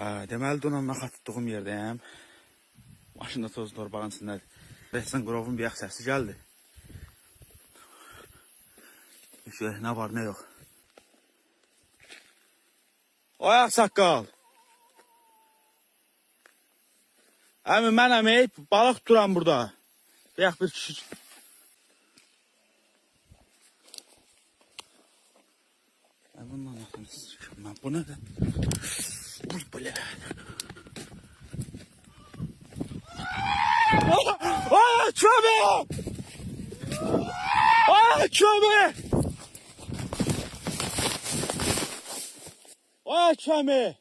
Deməli donanma tutduğum yerdəyəm. Maşında toz torbağın içindədir. Rəhsən qrovun bir yax səsi gəldi. Nə var, nə yox. Ayaq saqqal. Əmi mənəm, balıq tuturam burada. Bəyək bir kişi. Bundan yaxın. Bu nədir? Uy, belə. Ay, kömə! Ay, kömə! Ay, kömə!